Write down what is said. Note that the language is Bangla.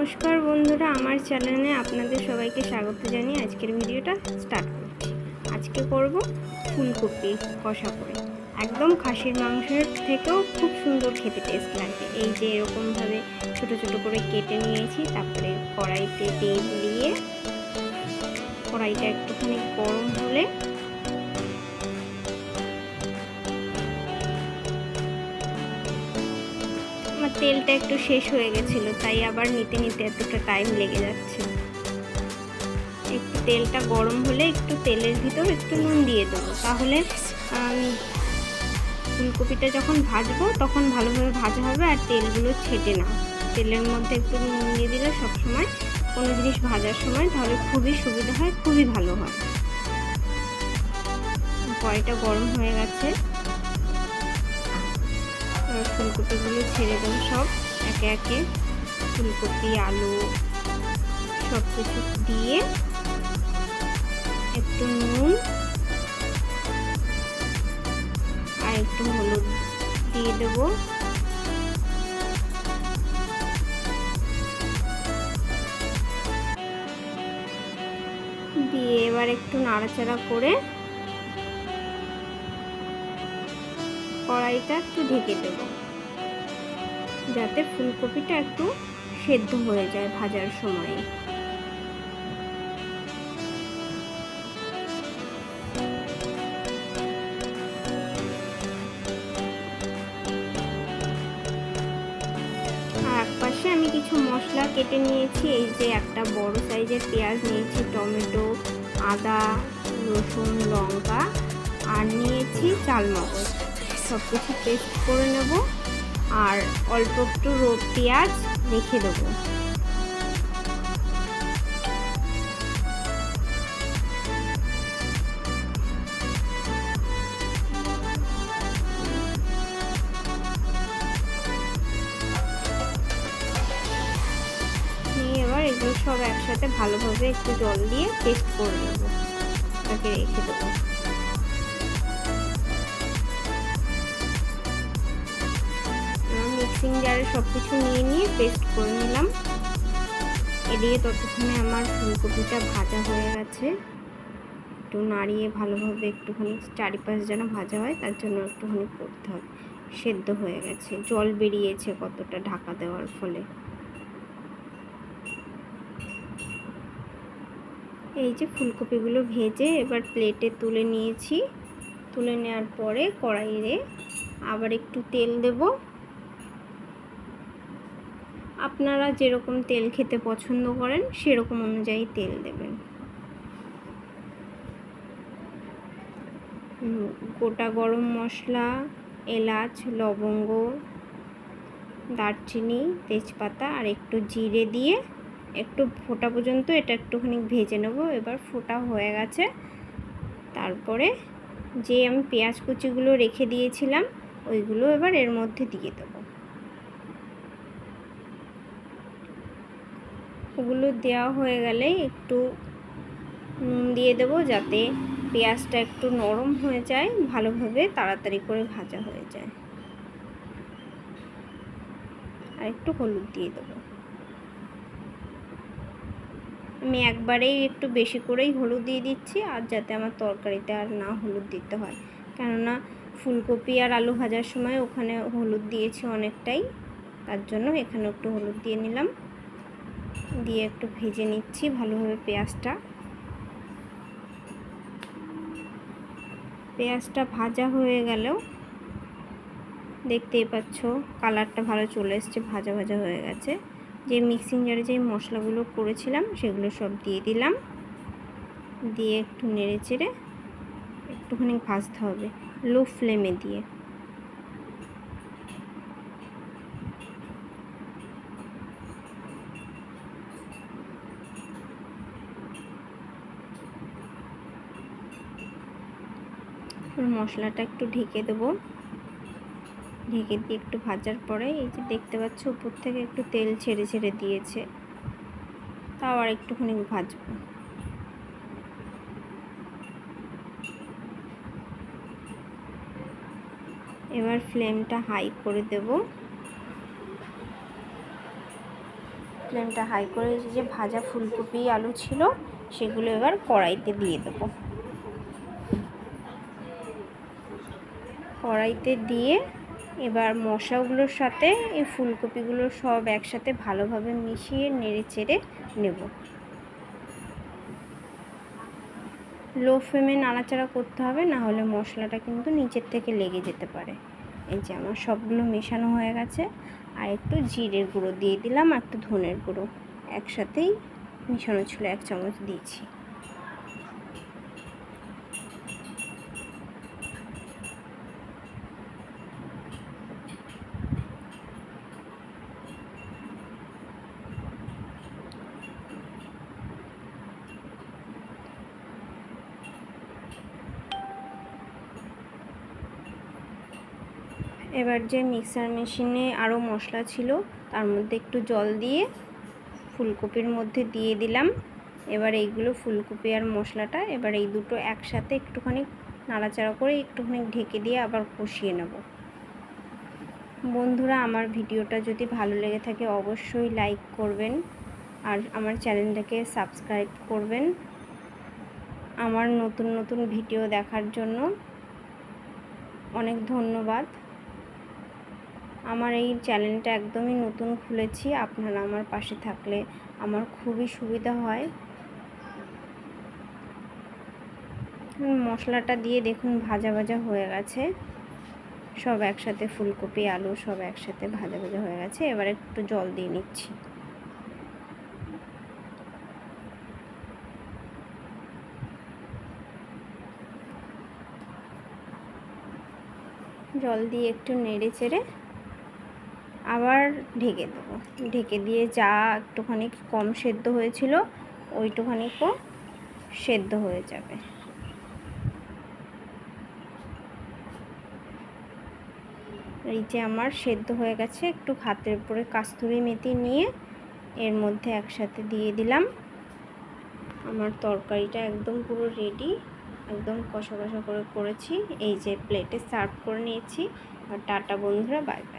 নমস্কার বন্ধুরা, আমার চ্যানেলে আপনাদের সবাইকে স্বাগত জানিয়ে আজকের ভিডিওটা স্টার্ট করছি। আজকে করব ফুলকপি কষা করে। একদম খাসির মাংসের থেকেও খুব সুন্দর খেতে টেস্ট লাগবে। এই যে এরকমভাবে ছোট ছোট করে কেটে নিয়েছি, তারপরে কড়াইতে তেল দিয়ে কড়াইটা একটুখানি গরম হলে আমার তেলটা একটু শেষ হয়ে গেছিলো, তাই আবার নিতে নিতে এতটা টাইম লেগে যাচ্ছে। একটু তেলটা গরম হলে একটু তেলের ভিতর একটু নুন দিয়ে দেবো, তাহলে ফুলকপিটা যখন ভাজবো তখন ভালোভাবে ভাজা হবে আর তেলগুলো ছেটে না। তেলের মধ্যে একটু নুন দিয়ে দিলে সবসময় কোনো জিনিস ভাজার সময় তাহলে খুবই সুবিধা হয়, খুবই ভালো হয়। কড়াইটা গরম হয়ে গেছে, ফুলকপিগুলো ছেড়ে দেবো সব একে একে। ফুলকপি, আলু সব কিছু দিয়ে একটু নুন আর একটু হলুদ দিয়ে দেবো। দিয়ে এবার একটু নাড়াচাড়া করে কড়াইটা একটু ঢেকে দেব, যাতে ফুলকপিটা একটু সেদ্ধ হয়ে যায় ভাজার সময়। আর একপাশে আমি কিছু মশলা কেটে নিয়েছি। এই যে একটা বড় সাইজের পেঁয়াজ নিয়েছি, টমেটো, আদা, রসুন, লঙ্কা আর নিয়েছি চালমগজ। সব কিছু পেস্ট করে নেব আর অল্প একটু পেঁয়াজ রেখে দেবো। এবার এগুলো সব একসাথে ভালোভাবে একটু জল দিয়ে পেস্ট করে নেব, তাকে রেখে দেবো। মিক্সিং জারে সব কিছু নিয়ে পেস্ট করে নিলাম। এদিকে ততক্ষণে আমার ফুলকপিটা ভাজা হয়ে গেছে। একটু নাড়িয়ে ভালোভাবে একটুখানি চারিপাশ যেন ভাজা হয়, তার জন্য একটুখানি করতে হবে। সেদ্ধ হয়ে গেছে, জল বেরিয়েছে কতটা ঢাকা দেওয়ার ফলে। এই যে ফুলকপিগুলো ভেজে এবার প্লেটে তুলে নিয়েছি। তুলে নেওয়ার পরে কড়াইয়ে আবার একটু তেল দেব। আপনারা যেরকম তেল খেতে পছন্দ করেন সেরকম অনুযায়ী তেল দেবেন। গোটা গরম মশলা, এলাচ, লবঙ্গ, দারচিনি, তেজপাতা আর একটু জিরে দিয়ে একটু ফোটা পর্যন্ত এটা একটুখানি ভেজে নেব। এবার ফোটা হয়ে গেছে, তারপরে যে আমি পেঁয়াজ কুচিগুলো রেখে দিয়েছিলাম ওইগুলো এবার এর মধ্যে দিয়ে দেবো। ওগুলো দেওয়া হয়ে গেলে একটু নুন দিয়ে দেবো, যাতে পেঁয়াজটা একটু নরম হয়ে যায়, ভালোভাবে তাড়াতাড়ি করে ভাজা হয়ে যায়। আর একটু হলুদ দিয়ে দেবো। আমি একবারেই একটু বেশি করেই হলুদ দিয়ে দিচ্ছি, আর যাতে আমার তরকারিতে আর না হলুদ দিতে হয়, কেননা ফুলকপি আর আলু ভাজার সময় ওখানে হলুদ দিয়েছি অনেকটাই, তার জন্য এখানে একটু হলুদ দিয়ে নিলাম। দিয়ে একটু ভেজে নিচ্ছি ভালোভাবে পেঁয়াজটা ভাজা হয়ে গেলেও দেখতেই পাচ্ছ কালারটা ভালো চলে এসছে, ভাজা ভাজা হয়ে গেছে। যে মিক্সিং জারে যে মশলাগুলো করেছিলাম সেগুলো সব দিয়ে দিলাম। দিয়ে একটু নেড়ে চেড়ে একটুখানি ভাজতে হবে লো ফ্লেমে দিয়ে। মশলাটা একটু ঢেকে দেবো। ঢেকে দিয়ে একটু ভাজার পরে এই যে দেখতে পাচ্ছ উপর থেকে একটু তেল ছেড়ে ছেড়ে দিয়েছে, তাও আর একটুখানি ভাজবো। এবার ফ্লেমটা হাই করে দেব। ফ্লেমটা হাই করে যে ভাজা ফুলকপি আলু ছিল সেগুলো এবার কড়াইতে দিয়ে দেবো। কড়াইতে দিয়ে এবার মশলাগুলোর সাথে এই ফুলকপিগুলো সব একসাথে ভালোভাবে মিশিয়ে নেড়ে চেড়ে নেব। লো ফ্লেমে নাড়াচাড়া করতে হবে, না হলে মশলাটা কিন্তু নিচের থেকে লেগে যেতে পারে। এই যে আমার সবগুলো মেশানো হয়ে গেছে। আর একটু জিরের গুঁড়ো দিয়ে দিলাম, আর একটু ধনের গুঁড়ো একসাথেই মেশানো ছিল, 1 চামচ দিয়েছি। এবার যে মিক্সার মেশিনে আরও মশলা ছিল তার মধ্যে একটু জল দিয়ে ফুলকপির মধ্যে দিয়ে দিলাম। এবার এইগুলো ফুলকপি আর মশলাটা এবার এই দুটো একসাথে একটুখানি নাড়াচাড়া করে একটুখানি ঢেকে দিয়ে আবার কষিয়ে নেব। বন্ধুরা, আমার ভিডিওটা যদি ভালো লেগে থাকে অবশ্যই লাইক করবেন আর আমার চ্যানেলটাকে সাবস্ক্রাইব করবেন। আমার নতুন নতুন ভিডিও দেখার জন্য অনেক ধন্যবাদ। আমার এই চ্যানেলটা একদমই নতুন খুলেছি, আপনারা আমার পাশে থাকলে আমার খুবই সুবিধা হয়। মশলাটা দিয়ে দেখুন ভাজা ভাজা হয়ে গেছে, সব একসাথে ফুলকপি আলু সব একসাথে ভাজা ভাজা হয়ে গেছে। এবার একটু জল দিয়ে নিচ্ছি। জল দিয়ে একটু নেড়ে চেড়ে আবার ঢেকে দেবো। ঢেকে দিয়ে যা একটুখানি কম সেদ্ধ হয়েছিল ওইটুখানিও সেদ্ধ হয়ে যাবে। এই যে আমার সেদ্ধ হয়ে গেছে, একটু হাতের উপরে কাস্তুরি মেথি নিয়ে এর মধ্যে একসাথে দিয়ে দিলাম। আমার তরকারিটা একদম পুরো রেডি, একদম কষা কষা করে করেছি। এই যে প্লেটে সার্ভ করে নিয়েছি। আর টাটা বন্ধুরা, বাই বাই।